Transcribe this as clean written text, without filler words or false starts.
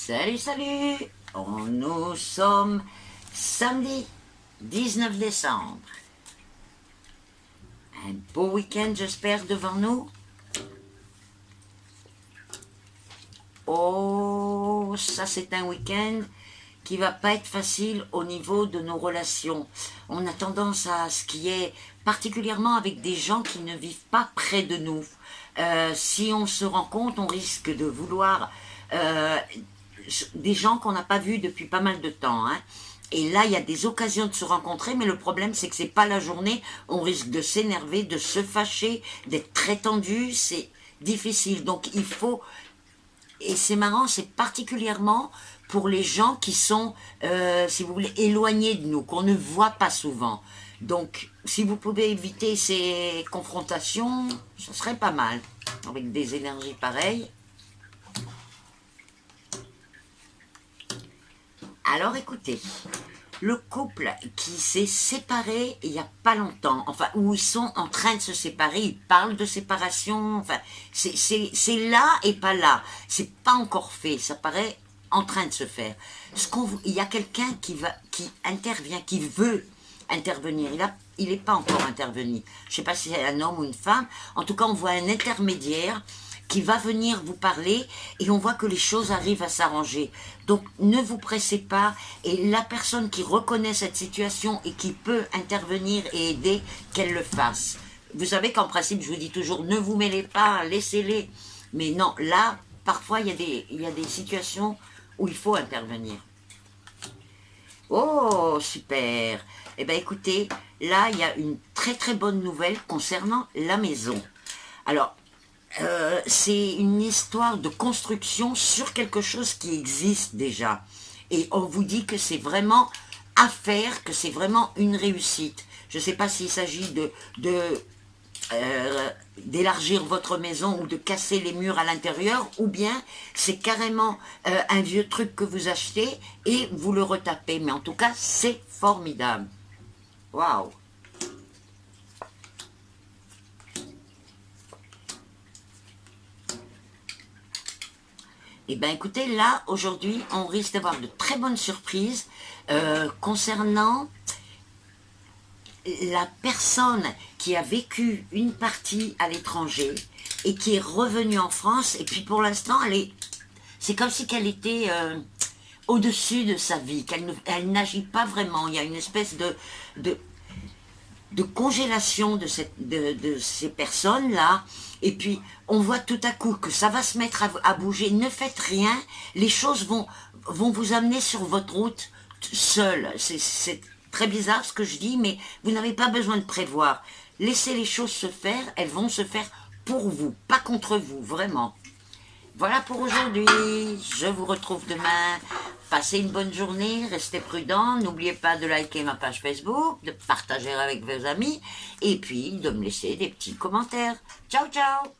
Salut, salut! Nous sommes samedi 19 décembre. Un beau week-end, j'espère, devant nous. Oh, ça c'est un week-end qui va pas être facile au niveau de nos relations. On a tendance à ce qui est particulièrement avec des gens qui ne vivent pas près de nous. Si on se rend compte, on risque de vouloir des gens qu'on n'a pas vus depuis pas mal de temps, hein. Et là, il y a des occasions de se rencontrer, mais le problème, c'est que c'est pas la journée. On risque de s'énerver, de se fâcher, d'être très tendu. C'est difficile. Donc, il faut... Et c'est marrant, c'est particulièrement pour les gens qui sont, si vous voulez, éloignés de nous, qu'on ne voit pas souvent. Donc, si vous pouvez éviter ces confrontations, ce serait pas mal, avec des énergies pareilles. Alors écoutez, le couple qui s'est séparé il n'y a pas longtemps, enfin, où ils sont en train de se séparer, ils parlent de séparation, enfin, c'est là et pas là, c'est pas encore fait, ça paraît en train de se faire. Il y a quelqu'un qui intervient, qui veut intervenir, il n'est pas encore intervenu, je ne sais pas si c'est un homme ou une femme, en tout cas on voit un intermédiaire qui va venir vous parler et on voit que les choses arrivent à s'arranger. Donc ne vous pressez pas et la personne qui reconnaît cette situation et qui peut intervenir et aider, qu'elle le fasse. Vous savez qu'en principe, je vous dis toujours, ne vous mêlez pas, laissez-les. Mais non, là, parfois, il y a des situations où il faut intervenir. Oh, super! Eh bien, écoutez, là, il y a une très très bonne nouvelle concernant la maison. Alors, c'est une histoire de construction sur quelque chose qui existe déjà. Et on vous dit que c'est vraiment à faire, que c'est vraiment une réussite. Je ne sais pas s'il s'agit d'élargir votre maison ou de casser les murs à l'intérieur, ou bien c'est carrément un vieux truc que vous achetez et vous le retapez. Mais en tout cas, c'est formidable. Waouh! Eh bien écoutez, là, aujourd'hui, on risque d'avoir de très bonnes surprises concernant la personne qui a vécu une partie à l'étranger et qui est revenue en France. Et puis pour l'instant, c'est comme si qu'elle était au-dessus de sa vie, qu'elle n'agit pas vraiment. Il y a une espèce de congélation de ces personnes-là, et puis on voit tout à coup que ça va se mettre à bouger. Ne faites rien, les choses vont vous amener sur votre route seul. C'est très bizarre ce que je dis, mais vous n'avez pas besoin de prévoir. Laissez les choses se faire, elles vont se faire pour vous, pas contre vous, vraiment. Voilà pour aujourd'hui, je vous retrouve demain. Passez une bonne journée, restez prudents, n'oubliez pas de liker ma page Facebook, de partager avec vos amis, et puis de me laisser des petits commentaires. Ciao, ciao!